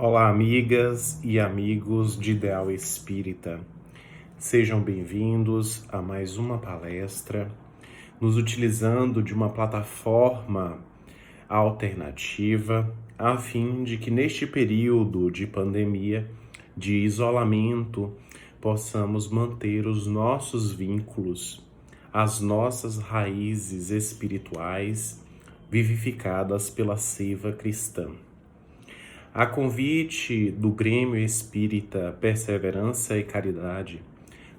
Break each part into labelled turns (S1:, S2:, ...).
S1: Olá, amigas e amigos de Ideal Espírita. Sejam bem-vindos a mais uma palestra, nos utilizando de uma plataforma alternativa, a fim de que neste período de pandemia, de isolamento, possamos manter os nossos vínculos, as nossas raízes espirituais, vivificadas pela seiva cristã. A convite do Grêmio Espírita Perseverança e Caridade,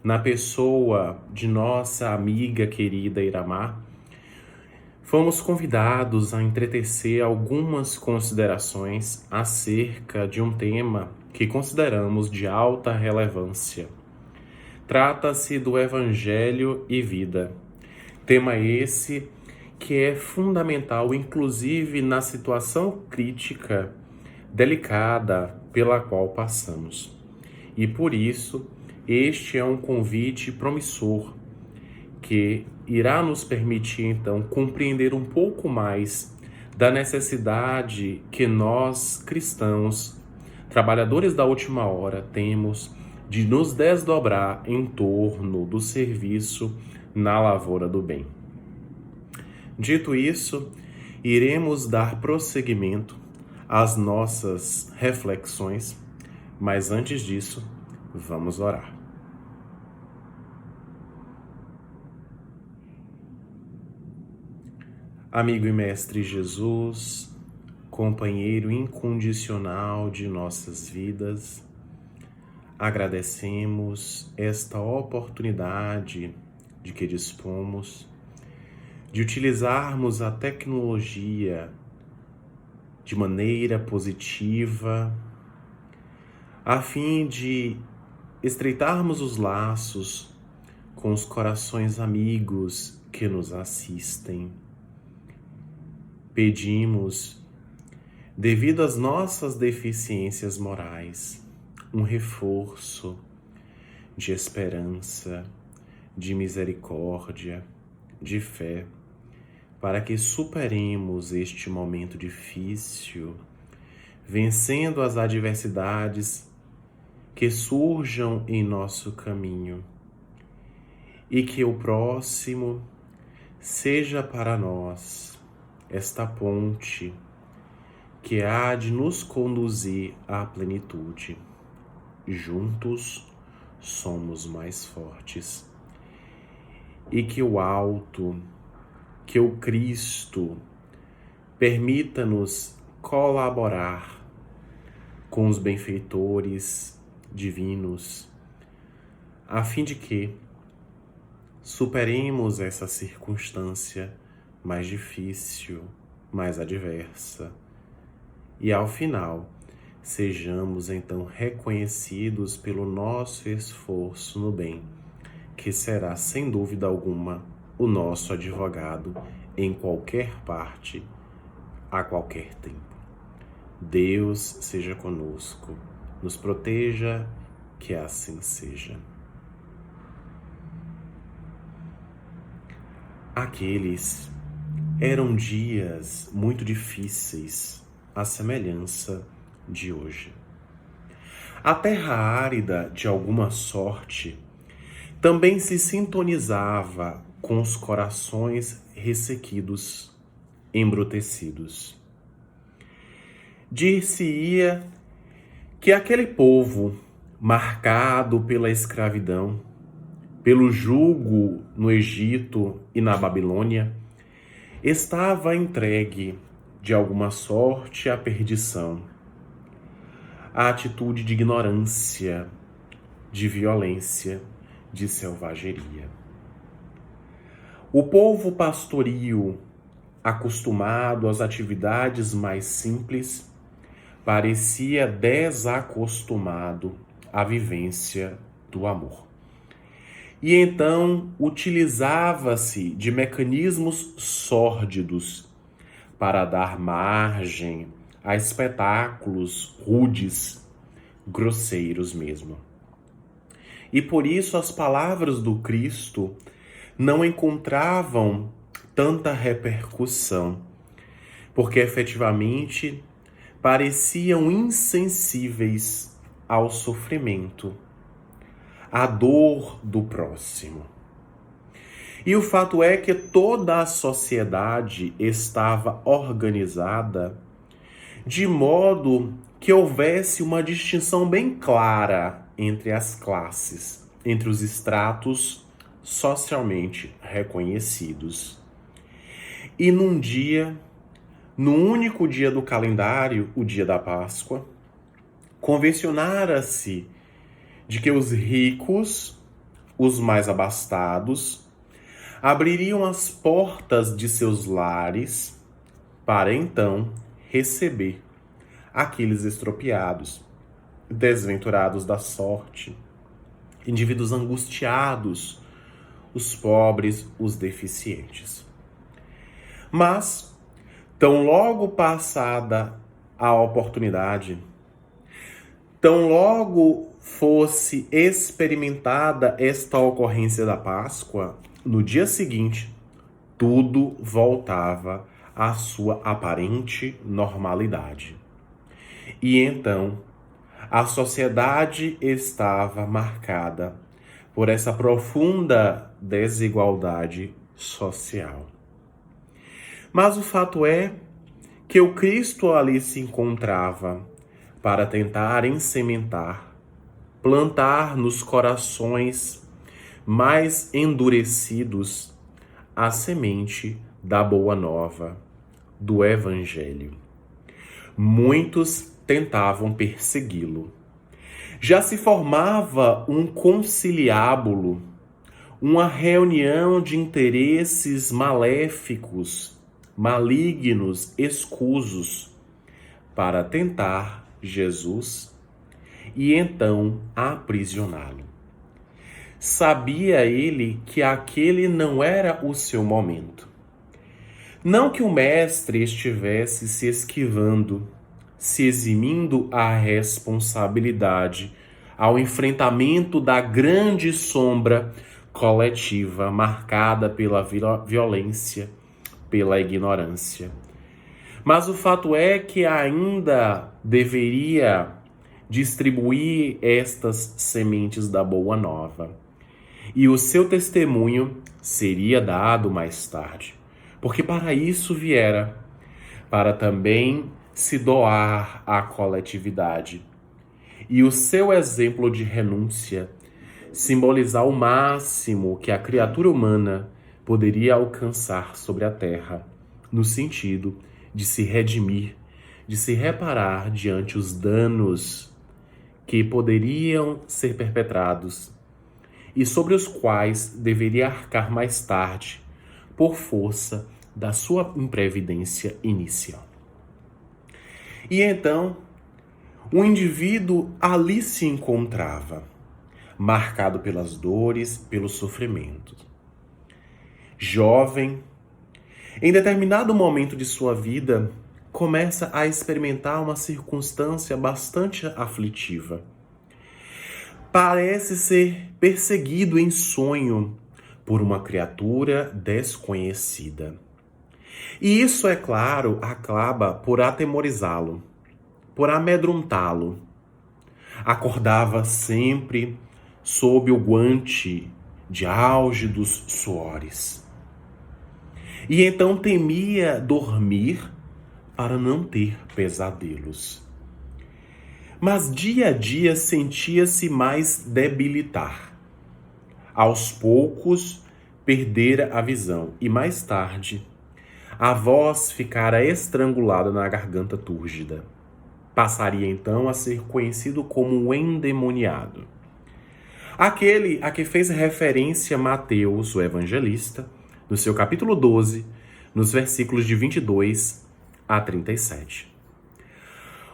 S1: na pessoa de nossa amiga querida Iramar, fomos convidados a entretecer algumas considerações acerca de um tema que consideramos de alta relevância. Trata-se do Evangelho e Vida. Tema esse que é fundamental, inclusive na situação crítica delicada pela qual passamos. E por isso, este é um convite promissor que irá nos permitir, então, compreender um pouco mais da necessidade que nós, cristãos, trabalhadores da última hora, temos de nos desdobrar em torno do serviço na lavoura do bem. Dito isso, iremos dar prosseguimento às nossas reflexões, mas antes disso, vamos orar. Amigo e Mestre Jesus, companheiro incondicional de nossas vidas, agradecemos esta oportunidade de que dispomos de utilizarmos a tecnologia de maneira positiva, a fim de estreitarmos os laços com os corações amigos que nos assistem. Pedimos, devido às nossas deficiências morais, um reforço de esperança, de misericórdia, de fé, para que superemos este momento difícil, vencendo as adversidades que surjam em nosso caminho, e que o próximo seja para nós esta ponte que há de nos conduzir à plenitude. Juntos somos mais fortes. E que o alto, que o Cristo permita-nos colaborar com os benfeitores divinos, a fim de que superemos essa circunstância mais difícil, mais adversa, e ao final sejamos então reconhecidos pelo nosso esforço no bem, que será sem dúvida alguma o nosso advogado em qualquer parte, a qualquer tempo. Deus seja conosco, nos proteja, que assim seja. Aqueles eram dias muito difíceis, à semelhança de hoje. A terra árida, de alguma sorte, também se sintonizava com os corações ressequidos, embrutecidos. Dir-se-ia que aquele povo, marcado pela escravidão, pelo jugo no Egito e na Babilônia, estava entregue, de alguma sorte, à perdição, à atitude de ignorância, de violência, de selvageria. O povo pastorio, acostumado às atividades mais simples, parecia desacostumado à vivência do amor. E então utilizava-se de mecanismos sórdidos para dar margem a espetáculos rudes, grosseiros mesmo. E por isso as palavras do Cristo não encontravam tanta repercussão, porque efetivamente pareciam insensíveis ao sofrimento, à dor do próximo. E o fato é que toda a sociedade estava organizada de modo que houvesse uma distinção bem clara entre as classes, entre os estratos socialmente reconhecidos. E no único dia do calendário, o dia da Páscoa, convencionara-se de que os ricos, os mais abastados, abririam as portas de seus lares para então receber aqueles estropiados, desventurados da sorte, indivíduos angustiados, os pobres, os deficientes. Mas, tão logo passada a oportunidade, tão logo fosse experimentada esta ocorrência da Páscoa, no dia seguinte, tudo voltava à sua aparente normalidade. E então, a sociedade estava marcada por essa profunda desigualdade social. Mas o fato é que o Cristo ali se encontrava para tentar ensementar, plantar nos corações mais endurecidos a semente da boa nova, do Evangelho. Muitos tentavam persegui-lo. Já se formava um conciliábulo, uma reunião de interesses maléficos, malignos, escusos, para tentar Jesus e então aprisioná-lo. Sabia ele que aquele não era o seu momento. Não que o mestre estivesse se esquivando, se eximindo à responsabilidade, ao enfrentamento da grande sombra coletiva marcada pela violência, pela ignorância. Mas o fato é que ainda deveria distribuir estas sementes da boa nova. E o seu testemunho seria dado mais tarde, porque para isso viera, para também se doar à coletividade. E o seu exemplo de renúncia simbolizar o máximo que a criatura humana poderia alcançar sobre a terra, no sentido de se redimir, de se reparar diante os danos que poderiam ser perpetrados e sobre os quais deveria arcar mais tarde, por força da sua imprevidência inicial. E então, o indivíduo ali se encontrava, marcado pelas dores, pelos sofrimentos. Jovem, em determinado momento de sua vida, começa a experimentar uma circunstância bastante aflitiva. Parece ser perseguido em sonho por uma criatura desconhecida. E isso, é claro, acaba por atemorizá-lo, por amedrontá-lo. Acordava sempre sob o guante de álgidos suores. E então temia dormir para não ter pesadelos. Mas dia a dia sentia-se mais debilitar. Aos poucos, perdera a visão e mais tarde, a voz ficara estrangulada na garganta túrgida. Passaria então a ser conhecido como o endemoniado. Aquele a que fez referência Mateus, o evangelista, no seu capítulo 12, nos versículos de 22 a 37.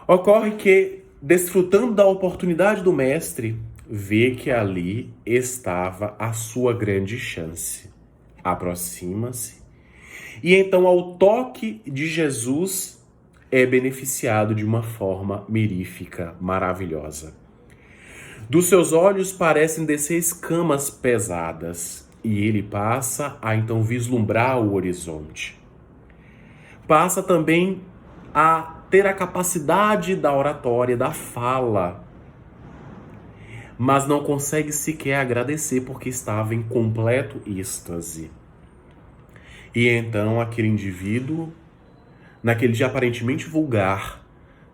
S1: Ocorre que, desfrutando da oportunidade do mestre, vê que ali estava a sua grande chance. Aproxima-se e então, ao toque de Jesus, é beneficiado de uma forma mirífica, maravilhosa. Dos seus olhos parecem descer escamas pesadas e ele passa a então vislumbrar o horizonte. Passa também a ter a capacidade da oratória, da fala, mas não consegue sequer agradecer porque estava em completo êxtase. E então aquele indivíduo, naquele dia aparentemente vulgar,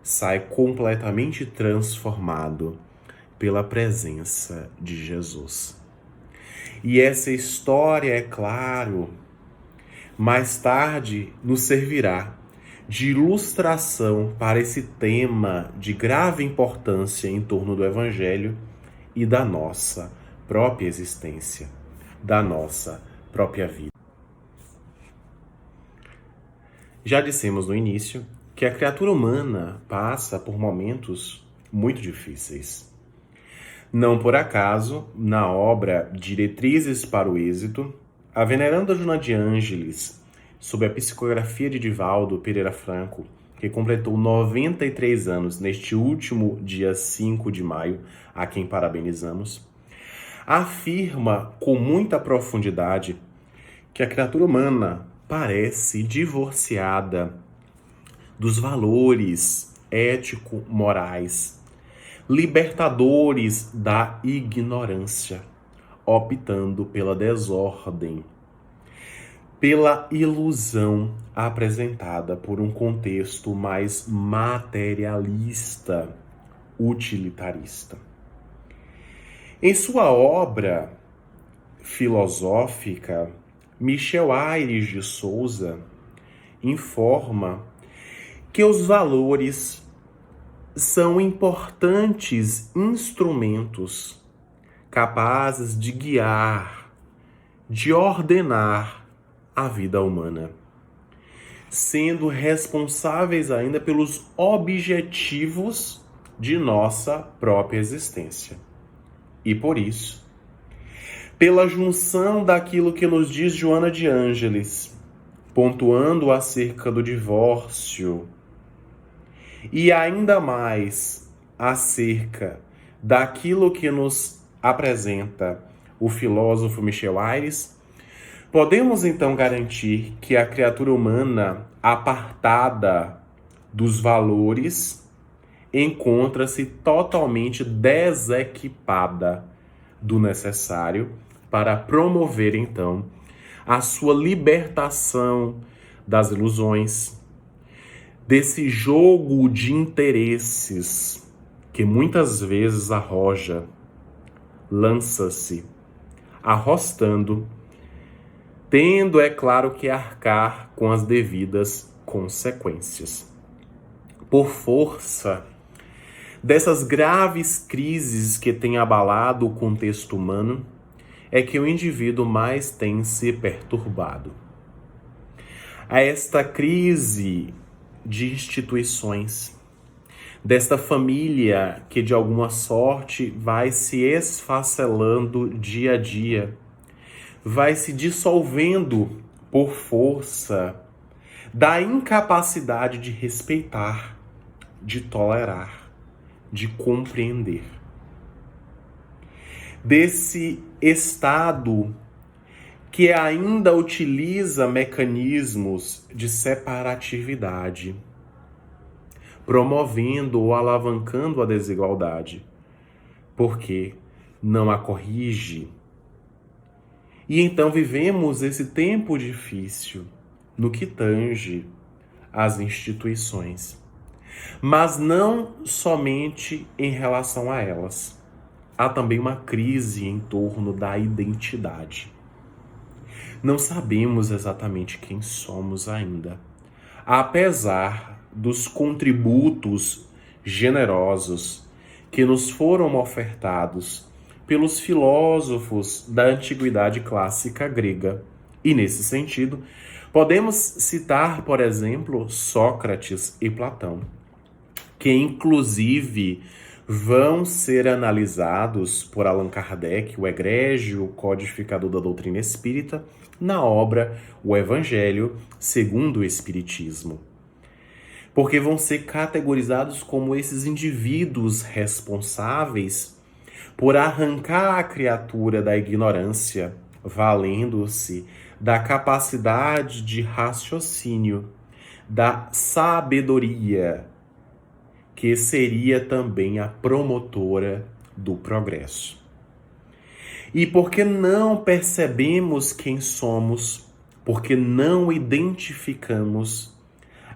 S1: sai completamente transformado pela presença de Jesus. E essa história, é claro, mais tarde nos servirá de ilustração para esse tema de grave importância em torno do Evangelho e da nossa própria existência, da nossa própria vida. Já dissemos no início que a criatura humana passa por momentos muito difíceis. Não por acaso, na obra Diretrizes para o Êxito, a veneranda Joana de Ângeles, sob a psicografia de Divaldo Pereira Franco, que completou 93 anos neste último dia 5 de maio, a quem parabenizamos, afirma com muita profundidade que a criatura humana parece divorciada dos valores ético-morais, libertadores da ignorância, optando pela desordem, pela ilusão apresentada por um contexto mais materialista, utilitarista. Em sua obra filosófica, Michel Aires de Souza informa que os valores são importantes instrumentos capazes de guiar, de ordenar a vida humana, sendo responsáveis ainda pelos objetivos de nossa própria existência. E por isso, pela junção daquilo que nos diz Joana de Ângeles, pontuando acerca do divórcio, e ainda mais acerca daquilo que nos apresenta o filósofo Michel Aires, podemos então garantir que a criatura humana, apartada dos valores, encontra-se totalmente desequipada do necessário para promover então a sua libertação das ilusões, desse jogo de interesses que muitas vezes arroja, lança-se, arrostando, tendo, é claro, que arcar com as devidas consequências. Por força dessas graves crises que têm abalado o contexto humano, é que o indivíduo mais tem se perturbado. A esta crise de instituições, desta família que de alguma sorte vai se esfacelando dia a dia, vai se dissolvendo por força da incapacidade de respeitar, de tolerar, de compreender. Desse estado que ainda utiliza mecanismos de separatividade, promovendo ou alavancando a desigualdade, porque não a corrige. E então vivemos esse tempo difícil no que tange às instituições, mas não somente em relação a elas. Há também uma crise em torno da identidade. Não sabemos exatamente quem somos ainda, apesar dos contributos generosos que nos foram ofertados pelos filósofos da antiguidade clássica grega. E nesse sentido, podemos citar, por exemplo, Sócrates e Platão, que inclusive vão ser analisados por Allan Kardec, o egrégio codificador da doutrina espírita, na obra O Evangelho segundo o Espiritismo. Porque vão ser categorizados como esses indivíduos responsáveis por arrancar a criatura da ignorância, valendo-se da capacidade de raciocínio, da sabedoria, que seria também a promotora do progresso. E porque não percebemos quem somos, porque não identificamos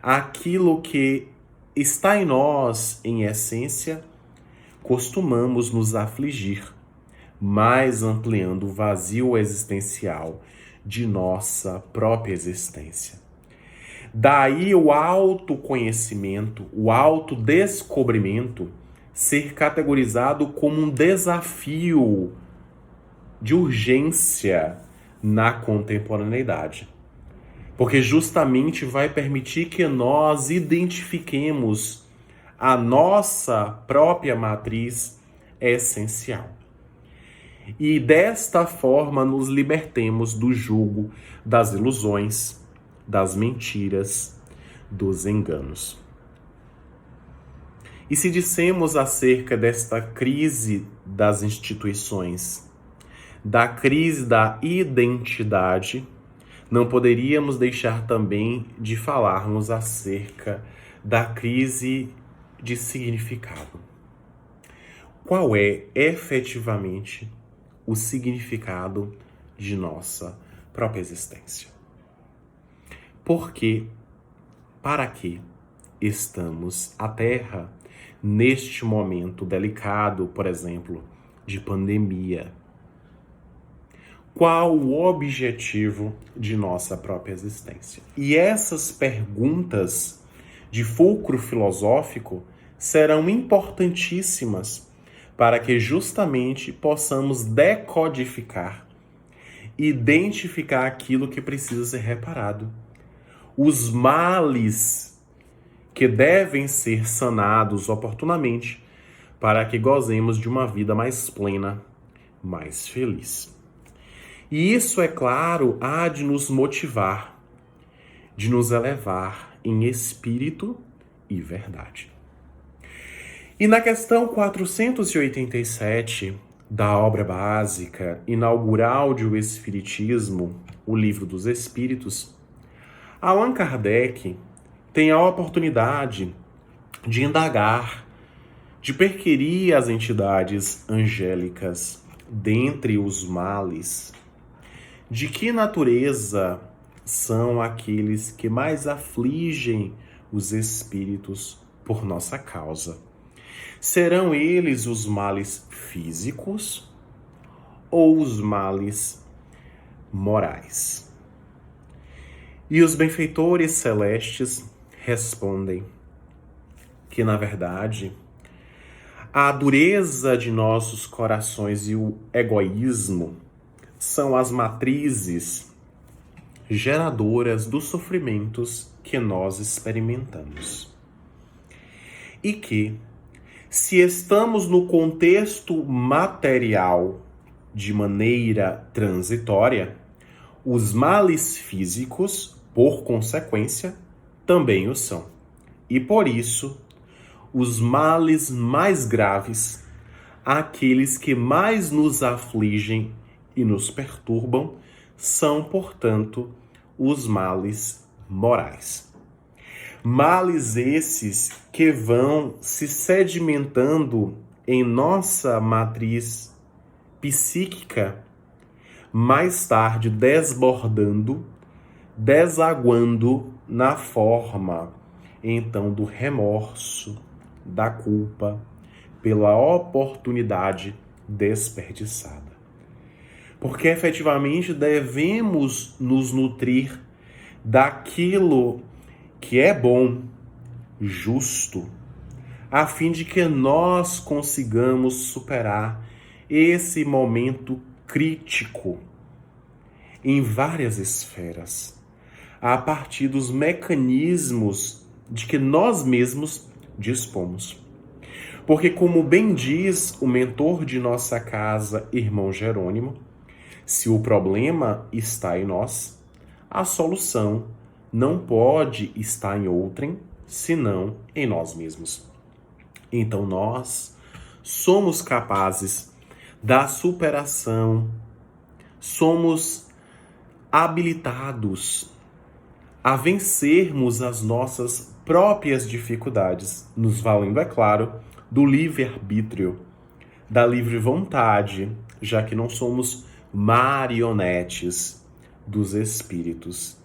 S1: aquilo que está em nós em essência, costumamos nos afligir, mais ampliando o vazio existencial de nossa própria existência. Daí o autoconhecimento, o autodescobrimento ser categorizado como um desafio de urgência na contemporaneidade. Porque justamente vai permitir que nós identifiquemos a nossa própria matriz essencial. E desta forma nos libertemos do jugo das ilusões, das mentiras, dos enganos. E se dissemos acerca desta crise das instituições, da crise da identidade, não poderíamos deixar também de falarmos acerca da crise de significado. Qual é efetivamente o significado de nossa própria existência? Por quê? Para que estamos à Terra neste momento delicado, por exemplo, de pandemia? Qual o objetivo de nossa própria existência? E essas perguntas de fulcro filosófico serão importantíssimas para que justamente possamos decodificar, identificar aquilo que precisa ser reparado. Os males que devem ser sanados oportunamente para que gozemos de uma vida mais plena, mais feliz. E isso, é claro, há de nos motivar, de nos elevar em espírito e verdade. E na questão 487 da obra básica inaugural do Espiritismo, o Livro dos Espíritos, Allan Kardec tem a oportunidade de indagar, de perquirir as entidades angélicas dentre os males. De que natureza são aqueles que mais afligem os espíritos por nossa causa? Serão eles os males físicos ou os males morais? E os benfeitores celestes respondem que, na verdade, a dureza de nossos corações e o egoísmo são as matrizes geradoras dos sofrimentos que nós experimentamos. E que, se estamos no contexto material de maneira transitória, os males físicos, por consequência, também o são. E por isso, os males mais graves, aqueles que mais nos afligem e nos perturbam, são, portanto, os males morais. Males esses que vão se sedimentando em nossa matriz psíquica, mais tarde desbordando, desaguando na forma, então, do remorso, da culpa, pela oportunidade desperdiçada. Porque efetivamente devemos nos nutrir daquilo que é bom, justo, a fim de que nós consigamos superar esse momento crítico em várias esferas, a partir dos mecanismos de que nós mesmos dispomos. Porque, como bem diz o mentor de nossa casa, irmão Jerônimo, se o problema está em nós, a solução não pode estar em outrem, senão em nós mesmos. Então nós somos capazes da superação, somos habilitados a vencermos as nossas próprias dificuldades, nos valendo, é claro, do livre-arbítrio, da livre vontade, já que não somos marionetes dos espíritos.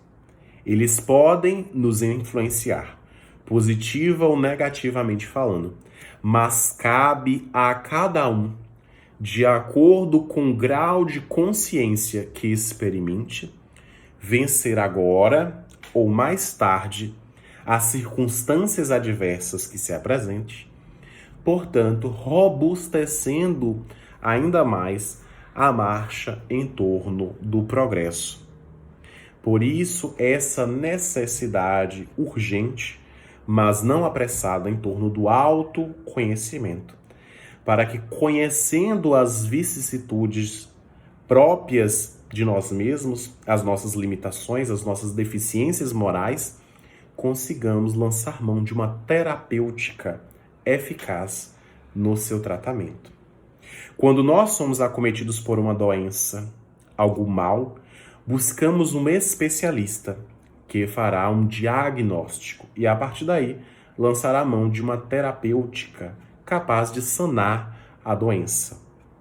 S1: Eles podem nos influenciar, positiva ou negativamente falando, mas cabe a cada um, de acordo com o grau de consciência que experimente, vencer agora ou mais tarde as circunstâncias adversas que se apresentem, portanto, robustecendo ainda mais a marcha em torno do progresso. Por isso, essa necessidade urgente, mas não apressada, em torno do autoconhecimento, para que, conhecendo as vicissitudes próprias de nós mesmos, as nossas limitações, as nossas deficiências morais, consigamos lançar mão de uma terapêutica eficaz no seu tratamento. Quando nós somos acometidos por uma doença, algo mal, buscamos um especialista que fará um diagnóstico e, a partir daí, lançará mão de uma terapêutica capaz de sanar a doença,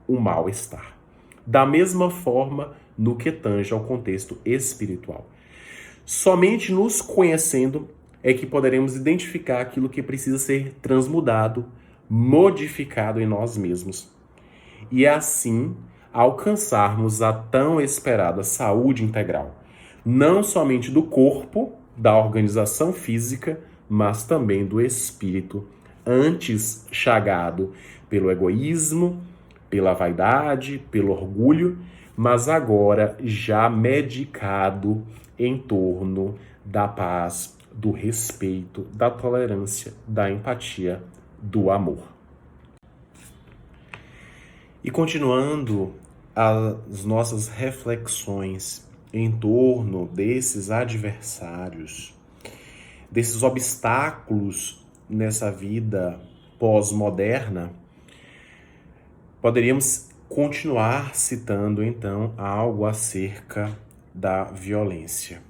S1: o mal-estar. Da mesma forma, no que tange ao contexto espiritual. Somente nos conhecendo é que poderemos identificar aquilo que precisa ser transmudado, modificado em nós mesmos. E assim alcançarmos a tão esperada saúde integral, não somente do corpo, da organização física, mas também do espírito, antes chagado pelo egoísmo, pela vaidade, pelo orgulho, mas agora já medicado em torno da paz, do respeito, da tolerância, da empatia, do amor. E continuando as nossas reflexões em torno desses adversários, desses obstáculos nessa vida pós-moderna, poderíamos continuar citando então algo acerca da violência.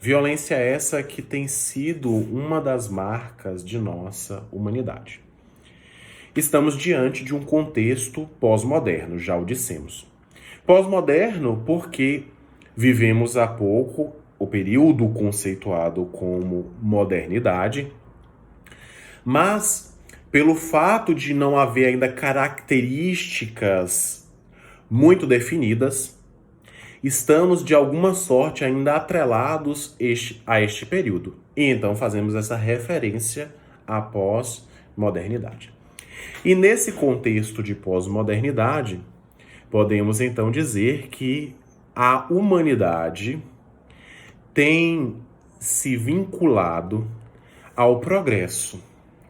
S1: Violência essa que tem sido uma das marcas de nossa humanidade. Estamos diante de um contexto pós-moderno, já o dissemos. Pós-moderno porque vivemos há pouco o período conceituado como modernidade, mas pelo fato de não haver ainda características muito definidas, estamos de alguma sorte ainda atrelados a este período. E então fazemos essa referência à pós-modernidade. E nesse contexto de pós-modernidade, podemos então dizer que a humanidade tem se vinculado ao progresso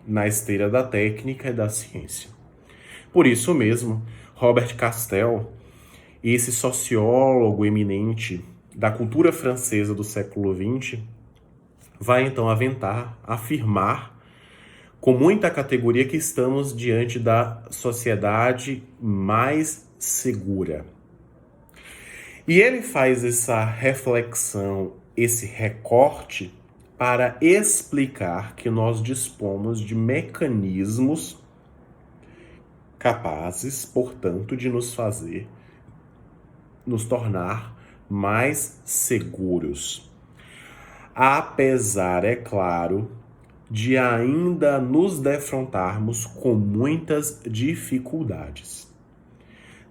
S1: na esteira da técnica e da ciência. Por isso mesmo, Robert Castel, esse sociólogo eminente da cultura francesa do século XX, vai então afirmar com muita categoria que estamos diante da sociedade mais segura. E ele faz essa reflexão, esse recorte, para explicar que nós dispomos de mecanismos capazes, portanto, de nos tornar mais seguros. Apesar, é claro, de ainda nos defrontarmos com muitas dificuldades.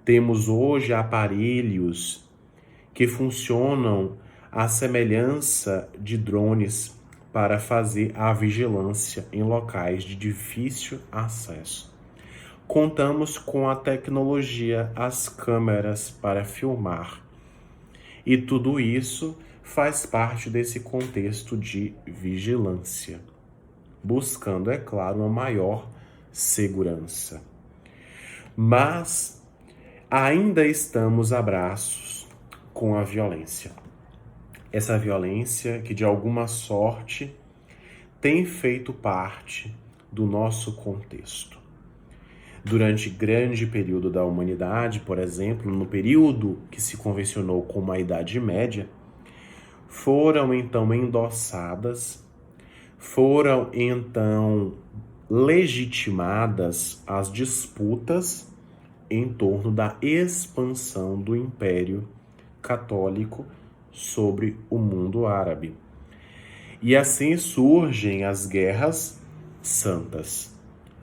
S1: Temos hoje aparelhos que funcionam à semelhança de drones para fazer a vigilância em locais de difícil acesso. Contamos com a tecnologia, as câmeras para filmar. E tudo isso faz parte desse contexto de vigilância, buscando, é claro, uma maior segurança. Mas ainda estamos a braços com a violência. Essa violência que, de alguma sorte, tem feito parte do nosso contexto. Durante grande período da humanidade, por exemplo, no período que se convencionou como a Idade Média, foram então endossadas, foram então legitimadas as disputas em torno da expansão do Império Católico sobre o mundo árabe. E assim surgem as guerras santas.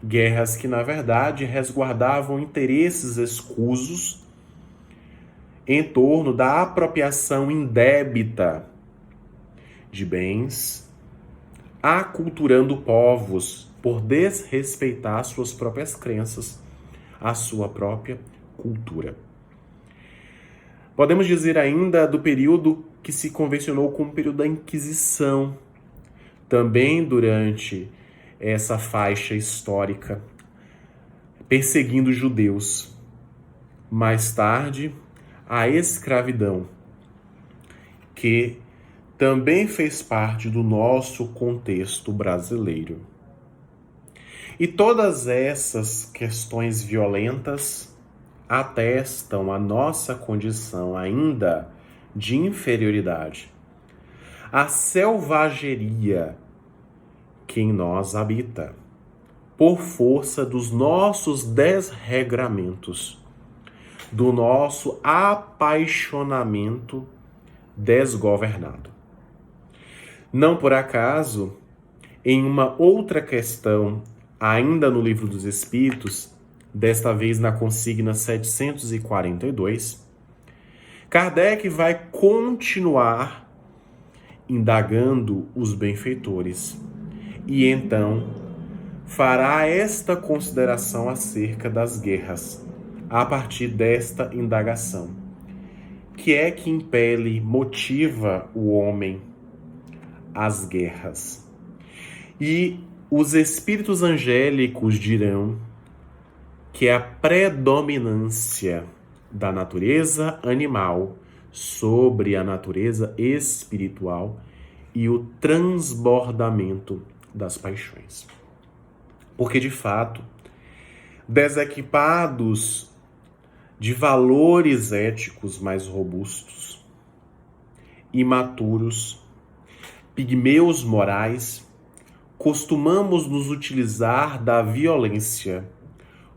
S1: Guerras que, na verdade, resguardavam interesses escusos em torno da apropriação indébita de bens, aculturando povos por desrespeitar suas próprias crenças, a sua própria cultura. Podemos dizer ainda do período que se convencionou como o período da Inquisição, também durante essa faixa histórica, perseguindo os judeus. Mais tarde, a escravidão, que também fez parte do nosso contexto brasileiro. E todas essas questões violentas atestam a nossa condição ainda de inferioridade, a selvageria que em nós habita, por força dos nossos desregramentos, do nosso apaixonamento desgovernado. Não por acaso, em uma outra questão, ainda no Livro dos Espíritos, desta vez na consigna 742, Kardec vai continuar indagando os benfeitores e então fará esta consideração acerca das guerras a partir desta indagação. Que é que impele, motiva o homem às guerras? E os espíritos angélicos dirão que é a predominância da natureza animal sobre a natureza espiritual e o transbordamento das paixões. Porque, de fato, desequipados de valores éticos mais robustos, imaturos, pigmeus morais, costumamos nos utilizar da violência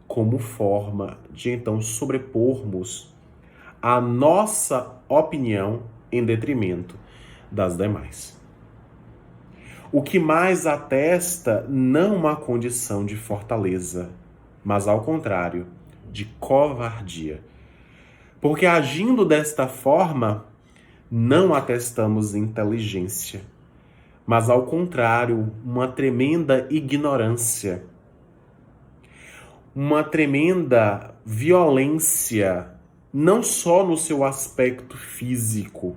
S1: como forma de então sobrepormos a nossa opinião em detrimento das demais. O que mais atesta não uma condição de fortaleza, mas ao contrário, de covardia. Porque agindo desta forma, não atestamos inteligência, mas ao contrário, uma tremenda ignorância, uma tremenda violência, não só no seu aspecto físico,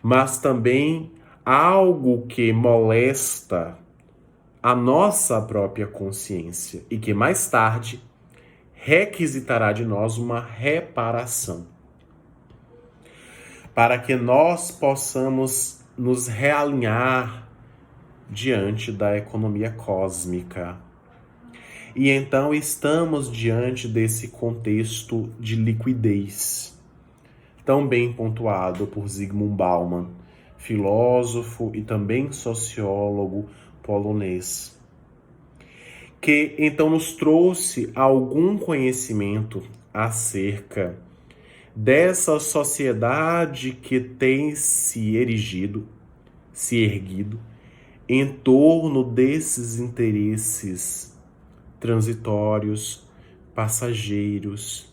S1: mas também algo que molesta a nossa própria consciência e que mais tarde requisitará de nós uma reparação, para que nós possamos nos realinhar diante da economia cósmica. E então estamos diante desse contexto de liquidez, tão bem pontuado por Zygmunt Bauman, filósofo e também sociólogo polonês, que então nos trouxe algum conhecimento acerca dessa sociedade que tem se erguido em torno desses interesses transitórios, passageiros,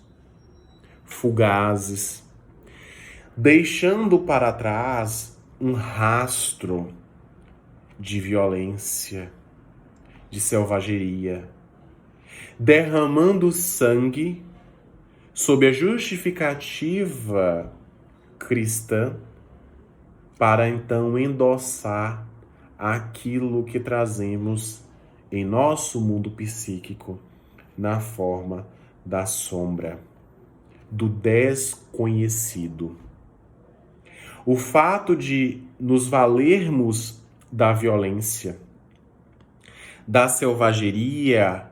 S1: fugazes, deixando para trás um rastro de violência, de selvageria, derramando sangue sob a justificativa cristã para então endossar aquilo que trazemos em nosso mundo psíquico na forma da sombra, do desconhecido. O fato de nos valermos da violência, da selvageria,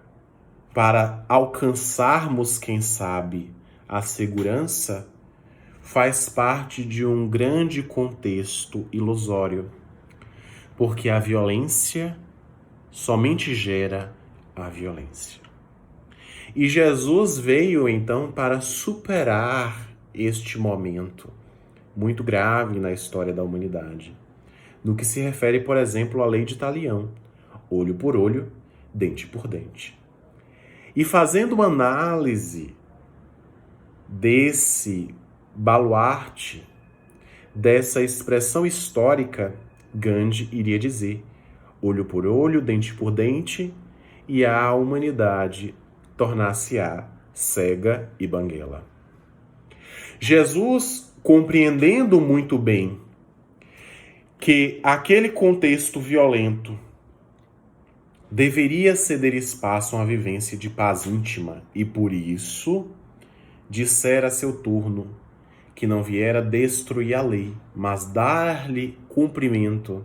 S1: para alcançarmos, quem sabe, a segurança, faz parte de um grande contexto ilusório, porque a violência somente gera a violência. E Jesus veio então para superar este momento muito grave na história da humanidade, no que se refere, por exemplo, à lei de Talião, olho por olho, dente por dente. E fazendo uma análise desse baluarte, dessa expressão histórica, Gandhi iria dizer: olho por olho, dente por dente, e a humanidade tornar-se-á cega e banguela. Jesus, compreendendo muito bem que aquele contexto violento deveria ceder espaço a uma vivência de paz íntima, e por isso dissera a seu turno que não viera destruir a lei, mas dar-lhe cumprimento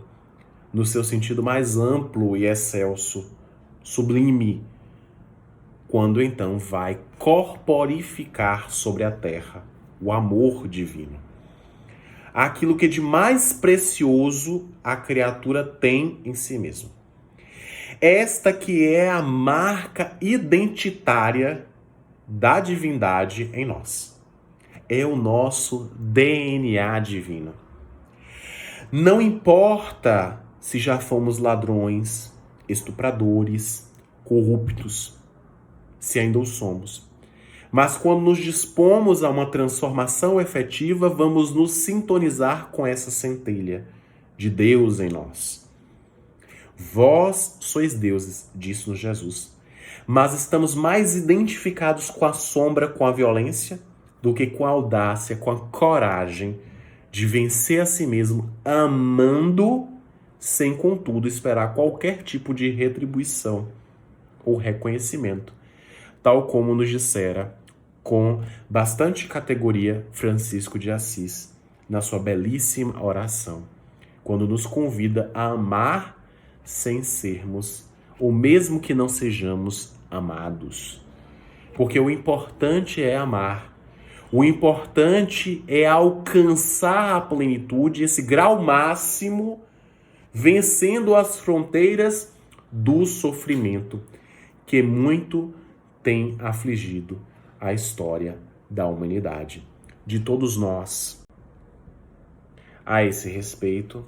S1: no seu sentido mais amplo e excelso, sublime, quando então vai corporificar sobre a terra o amor divino. Aquilo que de mais precioso a criatura tem em si mesma. Esta que é a marca identitária da divindade em nós. É o nosso DNA divino. Não importa se já fomos ladrões, estupradores, corruptos, se ainda o somos. Mas quando nos dispomos a uma transformação efetiva, vamos nos sintonizar com essa centelha de Deus em nós. Vós sois deuses, disse-nos Jesus, mas estamos mais identificados com a sombra, com a violência, do que com a audácia, com a coragem de vencer a si mesmo, amando, sem contudo esperar qualquer tipo de retribuição ou reconhecimento, tal como nos dissera com bastante categoria Francisco de Assis na sua belíssima oração, quando nos convida a amar sem sermos, ou mesmo que não sejamos amados. Porque o importante é amar. O importante é alcançar a plenitude, esse grau máximo, vencendo as fronteiras do sofrimento, que muito tem afligido a história da humanidade, de todos nós. A esse respeito,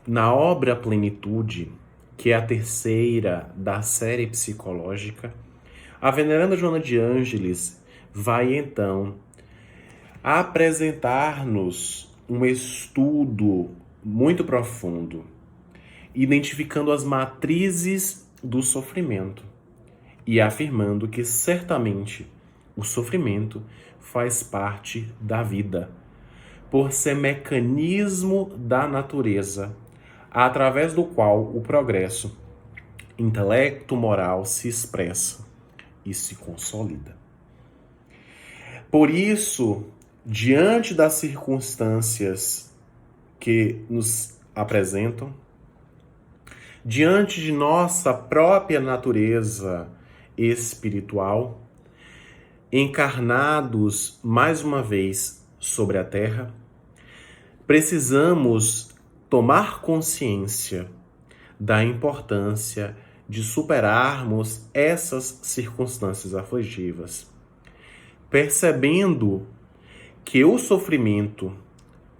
S1: na obra Plenitude, que é a terceira da série psicológica, a veneranda Joana de Ângeles vai então apresentar-nos um estudo muito profundo, identificando as matrizes do sofrimento e afirmando que certamente o sofrimento faz parte da vida, por ser mecanismo da natureza, através do qual o progresso intelecto-moral se expressa e se consolida. Por isso, diante das circunstâncias que nos apresentam, diante de nossa própria natureza espiritual, encarnados mais uma vez sobre a Terra, precisamos tomar consciência da importância de superarmos essas circunstâncias aflitivas, percebendo que o sofrimento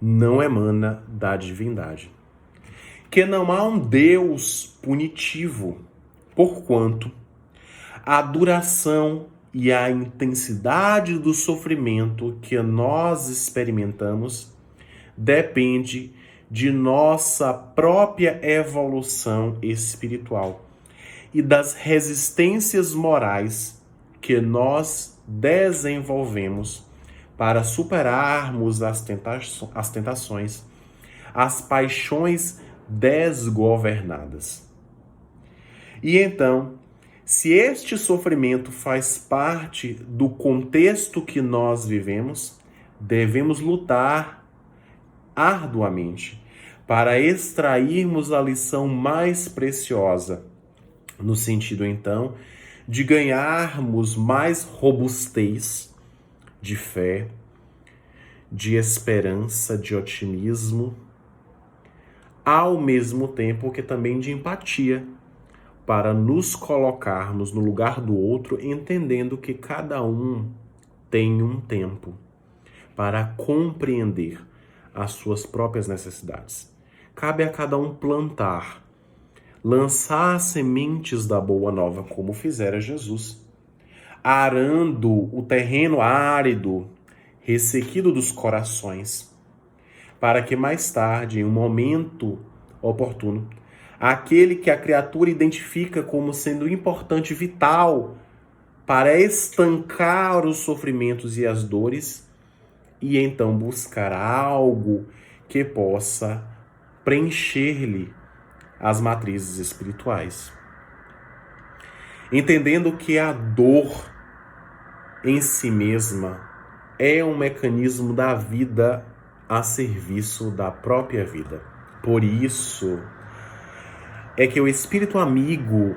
S1: não emana da divindade, que não há um Deus punitivo, porquanto a duração e a intensidade do sofrimento que nós experimentamos depende de nossa própria evolução espiritual e das resistências morais que nós desenvolvemos para superarmos as tentações, as paixões desgovernadas. E então, se este sofrimento faz parte do contexto que nós vivemos, devemos lutar arduamente para extrairmos a lição mais preciosa, no sentido então de ganharmos mais robustez de fé, de esperança, de otimismo, ao mesmo tempo que também de empatia, para nos colocarmos no lugar do outro, entendendo que cada um tem um tempo para compreender as suas próprias necessidades. Cabe a cada um plantar, lançar sementes da boa nova, como fizera Jesus, arando o terreno árido, ressequido dos corações, para que mais tarde, em um momento oportuno, aquele que a criatura identifica como sendo importante, vital, para estancar os sofrimentos e as dores, e então buscar algo que possa preencher-lhe as matrizes espirituais. Entendendo que a dor em si mesma é um mecanismo da vida a serviço da própria vida. Por isso é que o Espírito Amigo,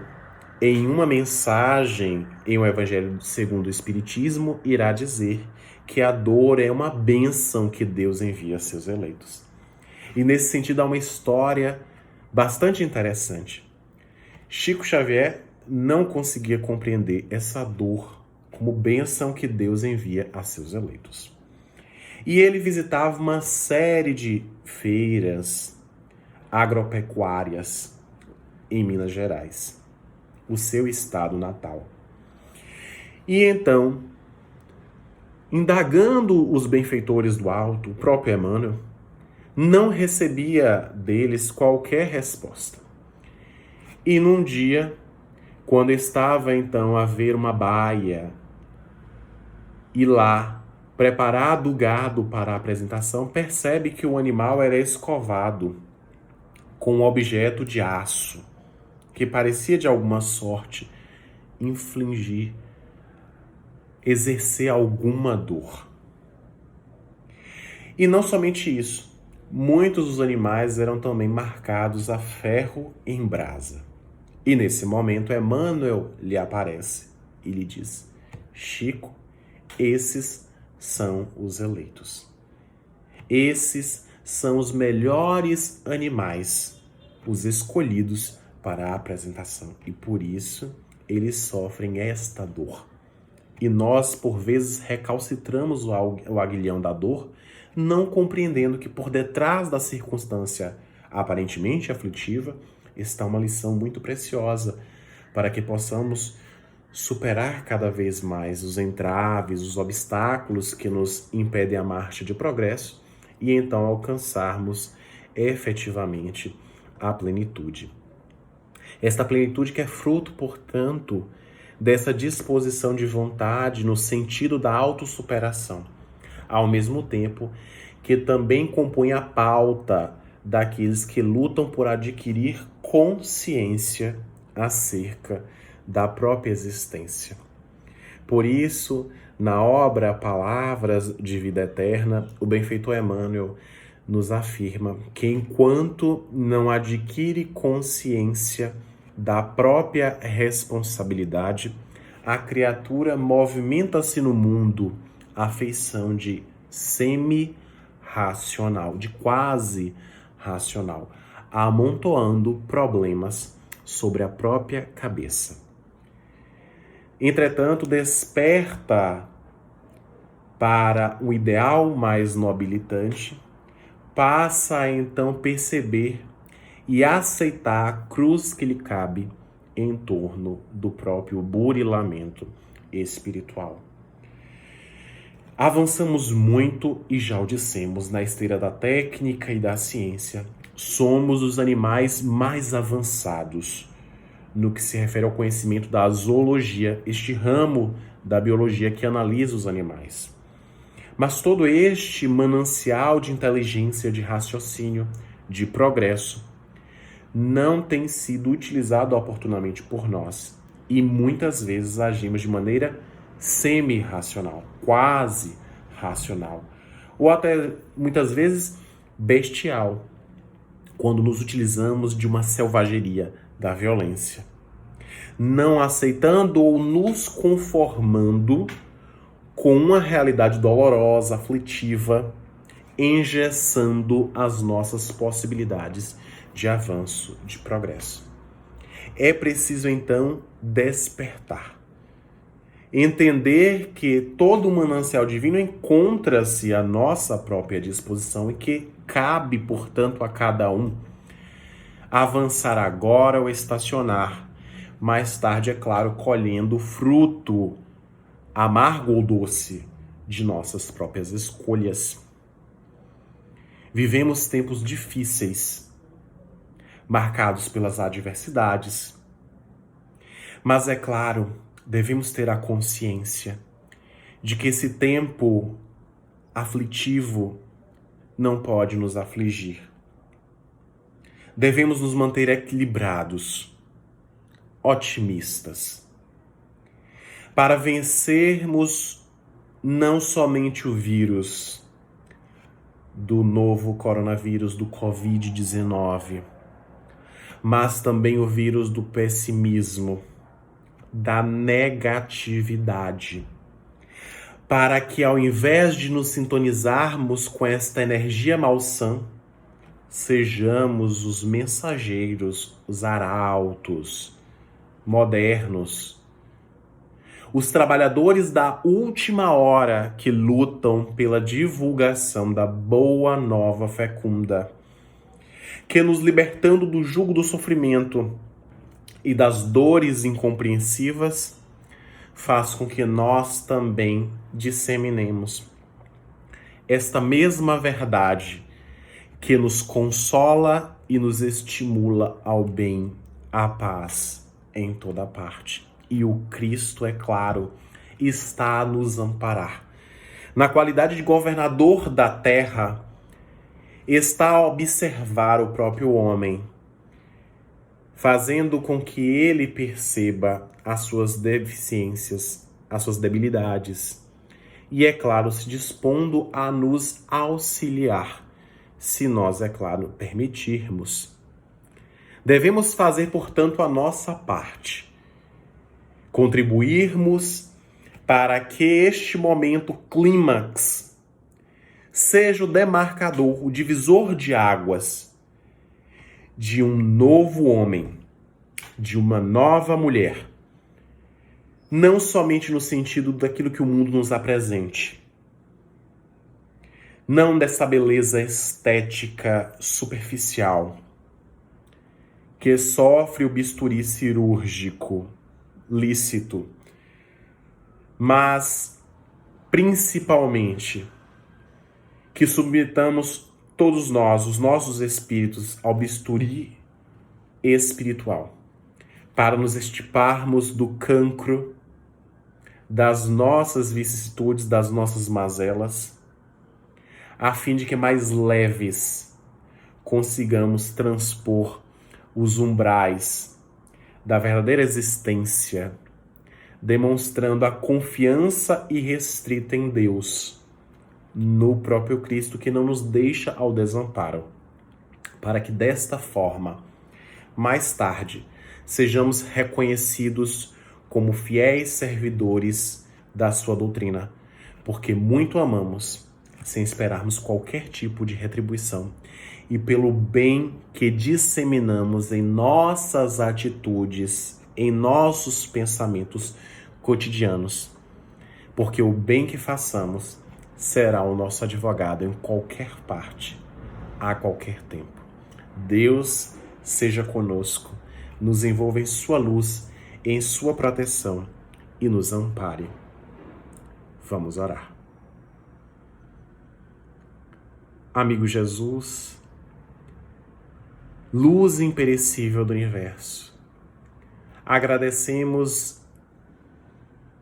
S1: em uma mensagem em o Evangelho segundo o Espiritismo, irá dizer que a dor é uma bênção que Deus envia a seus eleitos. E nesse sentido há uma história bastante interessante. Chico Xavier não conseguia compreender essa dor como bênção que Deus envia a seus eleitos. E ele visitava uma série de feiras agropecuárias em Minas Gerais, o seu estado natal. E então, indagando os benfeitores do alto, o próprio Emmanuel não recebia deles qualquer resposta. E num dia, quando estava então a ver uma baia e lá, preparado o gado para a apresentação, percebe que o animal era escovado com um objeto de aço, que parecia de alguma sorte exercer alguma dor. E não somente isso, muitos dos animais eram também marcados a ferro em brasa. E nesse momento Emmanuel lhe aparece e lhe diz: Chico, esses são os eleitos. Esses são os melhores animais, os escolhidos para a apresentação. E por isso eles sofrem esta dor. E nós, por vezes, recalcitramos o aguilhão da dor, não compreendendo que por detrás da circunstância aparentemente aflitiva está uma lição muito preciosa para que possamos superar cada vez mais os entraves, os obstáculos que nos impedem a marcha de progresso e então alcançarmos efetivamente a plenitude. Esta plenitude que é fruto, portanto, dessa disposição de vontade no sentido da autossuperação, ao mesmo tempo que também compõe a pauta daqueles que lutam por adquirir consciência acerca da própria existência. Por isso, na obra Palavras de Vida Eterna, o benfeitor Emmanuel nos afirma que enquanto não adquire consciência da própria responsabilidade, a criatura movimenta-se no mundo à feição de semi-racional, de quase racional, amontoando problemas sobre a própria cabeça. Entretanto, desperta para o ideal mais nobilitante, passa a então perceber e aceitar a cruz que lhe cabe em torno do próprio burilamento espiritual. Avançamos muito e já o dissemos na esteira da técnica e da ciência. Somos os animais mais avançados no que se refere ao conhecimento da zoologia, este ramo da biologia que analisa os animais. Mas todo este manancial de inteligência, de raciocínio, de progresso, não tem sido utilizado oportunamente por nós e muitas vezes agimos de maneira semi-racional, quase racional, ou até muitas vezes bestial, quando nos utilizamos de uma selvageria da violência, não aceitando ou nos conformando com uma realidade dolorosa, aflitiva, engessando as nossas possibilidades de avanço, de progresso. É preciso, então, despertar. Entender que todo o manancial divino encontra-se à nossa própria disposição e que cabe, portanto, a cada um avançar agora ou estacionar. Mais tarde, é claro, colhendo o fruto amargo ou doce de nossas próprias escolhas. Vivemos tempos difíceis, marcados pelas adversidades. Mas é claro, devemos ter a consciência de que esse tempo aflitivo não pode nos afligir. Devemos nos manter equilibrados, otimistas, para vencermos não somente o vírus do novo coronavírus, do Covid-19, mas também o vírus do pessimismo, da negatividade, para que ao invés de nos sintonizarmos com esta energia malsã, sejamos os mensageiros, os arautos modernos, os trabalhadores da última hora que lutam pela divulgação da boa nova fecunda, que nos libertando do jugo do sofrimento e das dores incompreensivas, faz com que nós também disseminemos esta mesma verdade que nos consola e nos estimula ao bem, à paz em toda parte. E o Cristo, é claro, está a nos amparar. Na qualidade de governador da terra, está a observar o próprio homem, fazendo com que ele perceba as suas deficiências, as suas debilidades. E, é claro, se dispondo a nos auxiliar, se nós, é claro, permitirmos. Devemos fazer, portanto, a nossa parte. Contribuirmos para que este momento clímax seja o demarcador, o divisor de águas de um novo homem, de uma nova mulher. Não somente no sentido daquilo que o mundo nos apresente. Não dessa beleza estética superficial que sofre o bisturi cirúrgico lícito, mas principalmente que submetamos todos nós, os nossos espíritos, ao bisturi espiritual, para nos extirparmos do cancro, das nossas vicissitudes, das nossas mazelas, a fim de que mais leves consigamos transpor os umbrais da verdadeira existência, demonstrando a confiança irrestrita em Deus, no próprio Cristo, que não nos deixa ao desamparo, para que desta forma, mais tarde, sejamos reconhecidos como fiéis servidores da sua doutrina, porque muito amamos, sem esperarmos qualquer tipo de retribuição, e pelo bem que disseminamos em nossas atitudes, em nossos pensamentos cotidianos, porque o bem que façamos será o nosso advogado em qualquer parte, a qualquer tempo. Deus seja conosco, nos envolva em sua luz, em sua proteção e nos ampare. Vamos orar. Amigo Jesus, luz imperecível do universo, agradecemos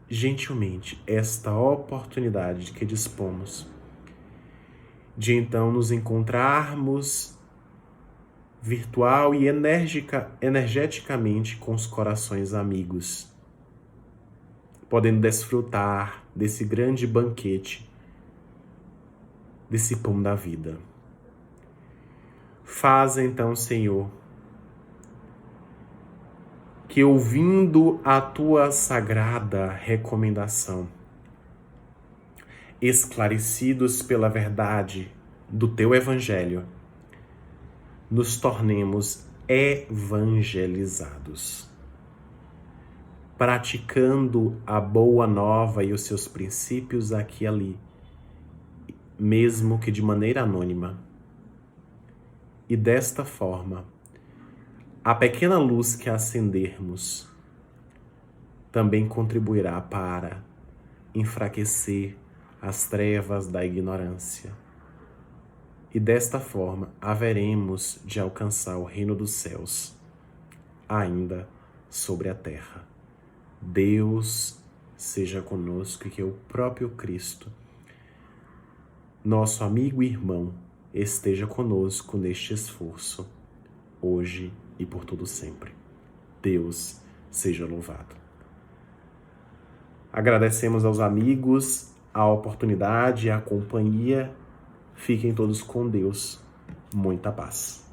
S1: gentilmente esta oportunidade que dispomos de então nos encontrarmos virtual e energeticamente com os corações amigos, podendo desfrutar desse grande banquete, desse pão da vida. Faz então, Senhor, que ouvindo a tua sagrada recomendação, esclarecidos pela verdade do teu Evangelho, nos tornemos evangelizados, praticando a boa nova e os seus princípios aqui e ali, mesmo que de maneira anônima. E desta forma, a pequena luz que acendermos também contribuirá para enfraquecer as trevas da ignorância. E desta forma haveremos de alcançar o reino dos céus, ainda sobre a terra. Deus seja conosco e que o próprio Cristo, nosso amigo e irmão, esteja conosco neste esforço, hoje e por todo sempre. Deus seja louvado. Agradecemos aos amigos a oportunidade e a companhia. Fiquem todos com Deus. Muita paz.